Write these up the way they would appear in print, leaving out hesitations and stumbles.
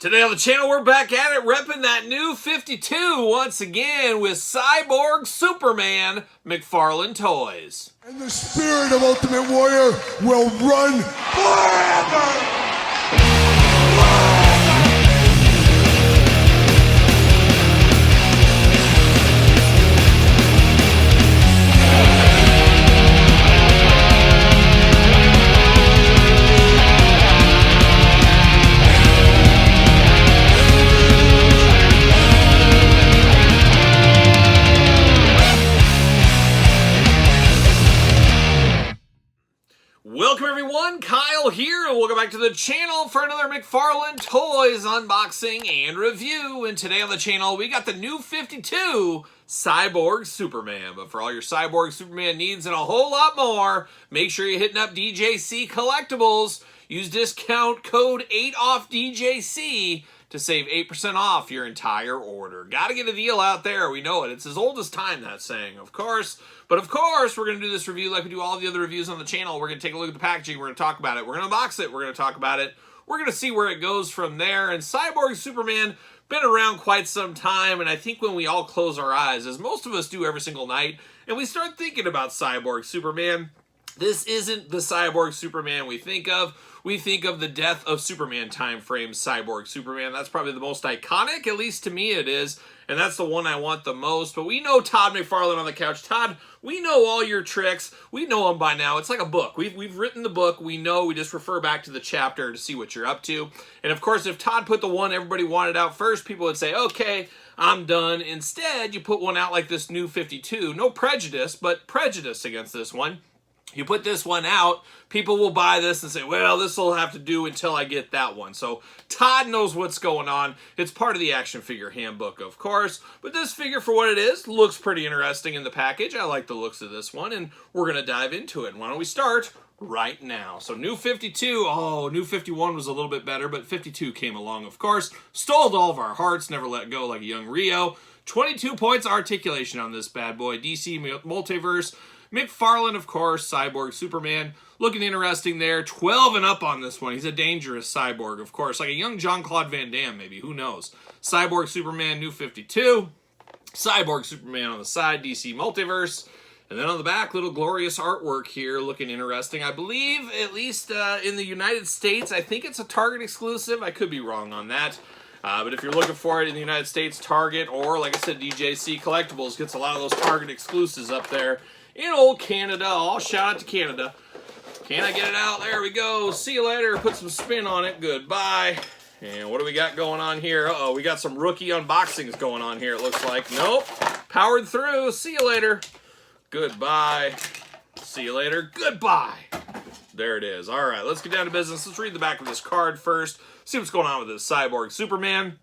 Today on the channel, we're back at it, repping that new 52 once again with Cyborg Superman McFarlane toys. And the spirit of Ultimate Warrior will run forever! Welcome everyone, Kyle here, and welcome back to the channel for another McFarlane Toys unboxing and review. And today on the channel, we got the new 52 Cyborg Superman. But for all your Cyborg Superman needs and a whole lot more, make sure you're hitting up DJC Collectibles. Use discount code 8OFFDJC to save 8% off your entire order. Gotta get a deal out there. We know it. It's as old as time, that saying, of course. But of course, we're going to do this review like we do all the other reviews on the channel. We're going to take a look at the packaging. We're going to talk about it. We're going to unbox it. We're going to talk about it. We're going to see where it goes from there. And Cyborg Superman, been around quite some time. And I think when we all close our eyes, as most of us do every single night, and we start thinking about Cyborg Superman, this isn't the Cyborg Superman we think of. We think of the Death of Superman time frame Cyborg Superman. That's probably the most iconic, at least to me it is. And that's the one I want the most. But we know Todd McFarlane on the couch. Todd, we know all your tricks. We know them by now. It's like a book. We've written the book. We know. We just refer back to the chapter to see what you're up to. And of course, if Todd put the one everybody wanted out first, people would say, okay, I'm done. Instead, you put one out like this new 52. No prejudice, but prejudice against this one. You put this one out, people will buy this and say, well, this will have to do until I get that one. So Todd knows what's going on. It's part of the action figure handbook, of course. But this figure, for what it is, looks pretty interesting in the package. I like the looks of this one, and we're going to dive into it. Why don't we start right now? So new 52, oh, new 51 was a little bit better, but 52 came along, of course. Stole all of our hearts, never let go like a young Rio. 22 points articulation on this bad boy. DC Multiverse. McFarlane, of course, Cyborg Superman, looking interesting there. 12 and up on this one. He's a dangerous cyborg, of course, like a young Jean-Claude Van Damme, maybe. Who knows? Cyborg Superman, new 52. Cyborg Superman on the side, DC Multiverse. And then on the back, little glorious artwork here, looking interesting. I believe, at least in the United States, I think it's a Target exclusive. I could be wrong on that. But if you're looking for it in the United States, Target, or like I said, DJC Collectibles gets a lot of those Target exclusives up there in old Canada. I'll shout out to Canada. Can I get it out? There we go. See you later. Put some spin on it. Goodbye. And what do we got going on here? Uh-oh, we got some rookie unboxings going on here, it looks like. Nope. Powered through. See you later. Goodbye. See you later. Goodbye. There it is. All right, let's get down to business. Let's read the back of this card first. See what's going on with this Cyborg Superman.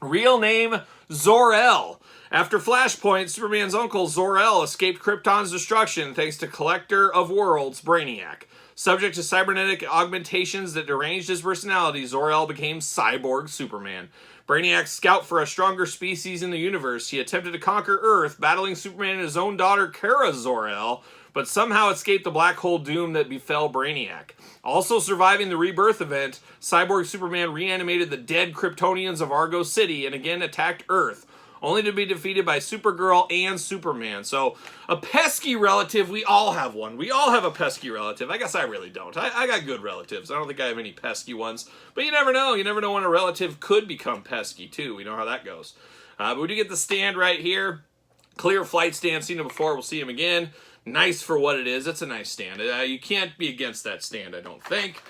Real name, Zor-El. After Flashpoint, Superman's uncle Zor-El escaped Krypton's destruction thanks to Collector of Worlds, Brainiac. Subject to cybernetic augmentations that deranged his personality, Zor-El became Cyborg Superman. Brainiac's scout for a stronger species in the universe, he attempted to conquer Earth, battling Superman and his own daughter Kara Zor-El, but somehow escaped the black hole doom that befell Brainiac. Also surviving the rebirth event, Cyborg Superman reanimated the dead Kryptonians of Argo City and again attacked Earth, only to be defeated by Supergirl and Superman. So, a pesky relative, we all have one. We all have a pesky relative. I guess I really don't. I got good relatives. I don't think I have any pesky ones. But you never know. You never know when a relative could become pesky, too. We know how that goes. But we do get the stand right here. Clear flight stand. Seen him before. We'll see him again. Nice for what it is. It's a nice stand. You can't be against that stand, I don't think.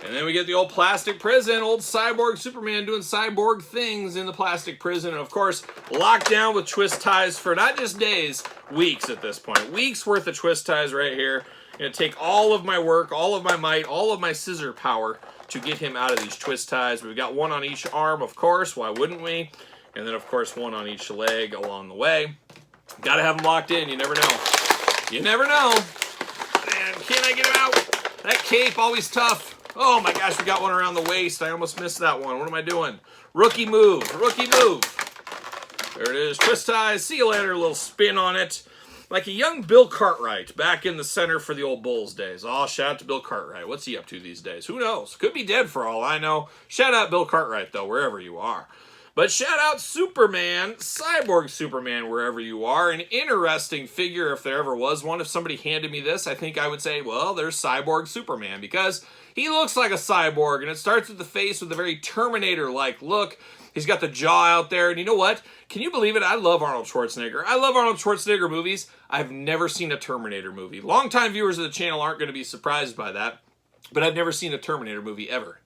And then we get the old plastic prison, old Cyborg Superman doing cyborg things in the plastic prison. And of course, locked down with twist ties for not just days, weeks at this point. Weeks worth of twist ties right here. Gonna take all of my work, all of my might, all of my scissor power to get him out of these twist ties. We've got one on each arm, of course. Why wouldn't we? And then, of course, one on each leg along the way. Gotta have them locked in. You never know. You never know. And can I get him out? That cape, always tough. Oh my gosh, we got one around the waist. I almost missed that one. What am I doing? Rookie move. Rookie move. There it is. Twist ties. See you later. A little spin on it. like a young Bill Cartwright back in the center for the old Bulls days. Oh, shout out to Bill Cartwright. What's he up to these days? Who knows? Could be dead for all I know. Shout out Bill Cartwright, though, wherever you are. But shout out Superman, Cyborg Superman, wherever you are. An interesting figure if there ever was one. If somebody handed me this, I think I would say, well, there's Cyborg Superman, because he looks like a cyborg, and it starts with the face with a very Terminator-like look. He's got the jaw out there, and you know what? Can you believe it? I love Arnold Schwarzenegger. I love Arnold Schwarzenegger movies. I've never seen a Terminator movie. Longtime viewers of the channel aren't going to be surprised by that. But I've never seen a Terminator movie ever.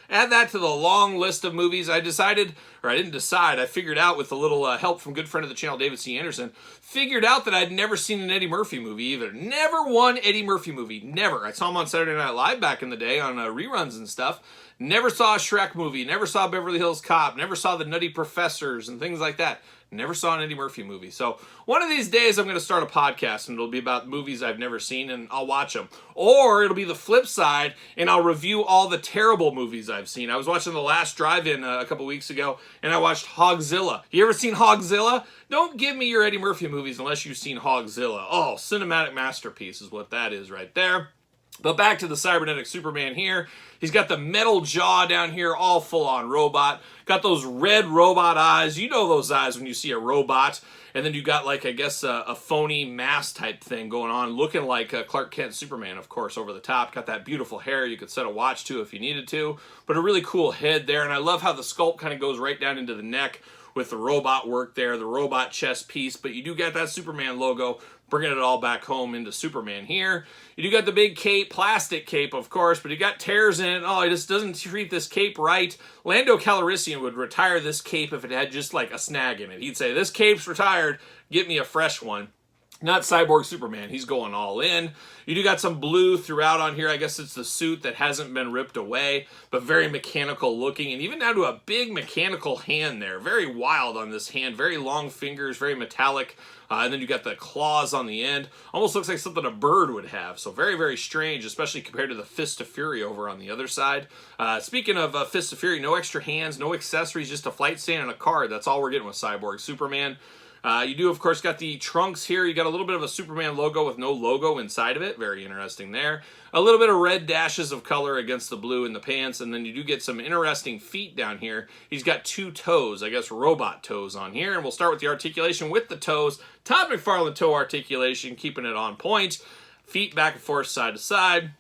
Add that to the long list of movies. I figured out with a little help from good friend of the channel, David C. Anderson, figured out that I'd never seen an Eddie Murphy movie either. Never one Eddie Murphy movie. Never. I saw him on Saturday Night Live back in the day on reruns and stuff. Never saw a Shrek movie. Never saw Beverly Hills Cop. Never saw The Nutty Professors and things like that. Never saw an Eddie Murphy movie. So one of these days I'm going to start a podcast and it'll be about movies I've never seen and I'll watch them. Or it'll be the flip side and I'll review all the terrible movies I've seen. I was watching The Last Drive-In a couple weeks ago and I watched Hogzilla. You ever seen Hogzilla? Don't give me your Eddie Murphy movies unless you've seen Hogzilla. Oh, cinematic masterpiece is what that is right there. But back to the cybernetic Superman here. He's got the metal jaw down here, all full-on robot. Got those red robot eyes. You know those eyes when you see a robot. And then you got, like, I guess, a phony mask type thing going on, looking like Clark Kent Superman, of course, over the top. Got that beautiful hair you could set a watch to if you needed to. But a really cool head there. And I love how the sculpt kind of goes right down into the neck with the robot work there, the robot chest piece. But you do get that Superman logo, bringing it all back home into Superman here. You do got the big cape, plastic cape, of course, but he got tears in it. Oh, he just doesn't treat this cape right. Lando Calrissian would retire this cape if it had just like a snag in it. He'd say, this cape's retired, get me a fresh one. Not Cyborg Superman. He's going all in. You do got some blue throughout on here. I guess it's the suit that hasn't been ripped away, but very mechanical looking, and even down to a big mechanical hand there. Very wild on this hand. Very long fingers, very metallic. And then you got the claws on the end. Almost looks like something a bird would have. So very, very strange, especially compared to the Fist of Fury over on the other side. Speaking of Fist of Fury, no extra hands, no accessories, just a flight stand and a card. That's all we're getting with Cyborg Superman. You do, of course, got the trunks here. You got a little bit of a Superman logo with no logo inside of it. Very interesting there. A little bit of red dashes of color against the blue in the pants, and then you do get some interesting feet down here. He's got two toes, I guess robot toes on here, and we'll start with the articulation with the toes. Todd McFarlane toe articulation, keeping it on point. Feet back and forth, side to side.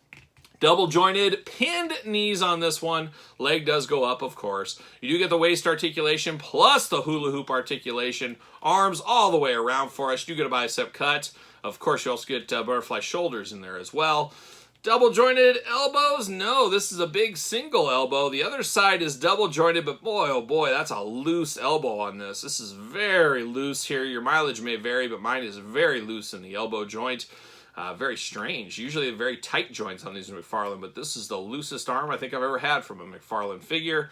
Double jointed, pinned knees on this one. Leg does go up, of course. You do get the waist articulation plus the hula hoop articulation. Arms all the way around for us. You do get a bicep cut. Of course, you also get butterfly shoulders in there as well. Double jointed elbows? No, this is a big single elbow. The other side is double jointed, but boy, oh boy, that's a loose elbow on this. This is very loose here. Your mileage may vary, but mine is very loose in the elbow joint. Very strange. Usually very tight joints on these McFarlane, but this is the loosest arm I think I've ever had from a McFarlane figure.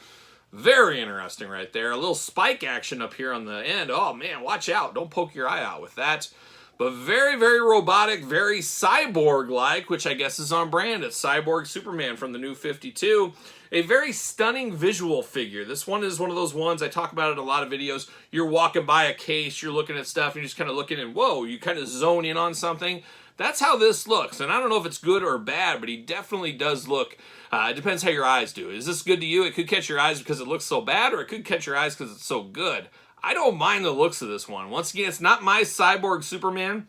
Very interesting right there. A little spike action up here on the end. Oh man, watch out. Don't poke your eye out with that. But very, very robotic, very cyborg-like, which I guess is on brand. It's Cyborg Superman from the new 52. A very stunning visual figure. This one is one of those ones, I talk about it in a lot of videos. You're walking by a case, you're looking at stuff, and you're just kind of looking and whoa, you kind of zone in on something. That's how this looks, and I don't know if it's good or bad, but he definitely does look, it depends how your eyes do. Is this good to you? It could catch your eyes because it looks so bad, or it could catch your eyes because it's so good. I don't mind the looks of this one. Once again, it's not my Cyborg Superman,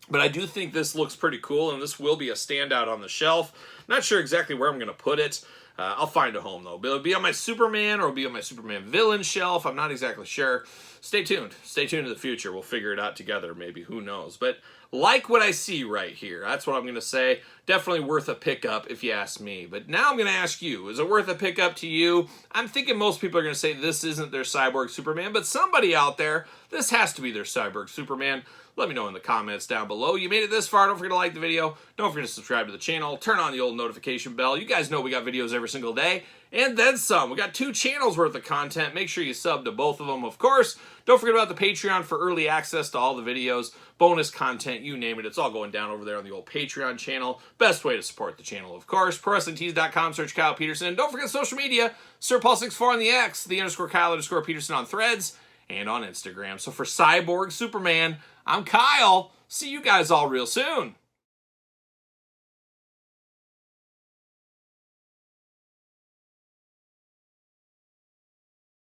but I do think this looks pretty cool, and this will be a standout on the shelf. Not sure exactly where I'm going to put it. I'll find a home, though. It'll be on my Superman, or it'll be on my Superman villain shelf. I'm not exactly sure. Stay tuned. Stay tuned to the future. We'll figure it out together, maybe. Who knows? But like what I see right here. That's what I'm going to say. Definitely worth a pickup if you ask me. But now I'm going to ask you, is it worth a pickup to you? I'm thinking most people are going to say this isn't their Cyborg Superman, but somebody out there, this has to be their Cyborg Superman. Let me know in the comments down below. You made it this far. Don't forget to like the video. Don't forget to subscribe to the channel. Turn on the old notification bell. You guys know we got videos every single day. And then some. We got 2 channels worth of content. Make sure you sub to both of them, of course. Don't forget about the Patreon for early access to all the videos, bonus content, you name it. It's all going down over there on the old Patreon channel. Best way to support the channel, of course. ProWrestlingTees.com, search Kyle Peterson. Don't forget social media. SirPaul64 on the X, the _Kyle_Peterson on Threads, and on Instagram. So for Cyborg Superman, I'm Kyle. See you guys all real soon.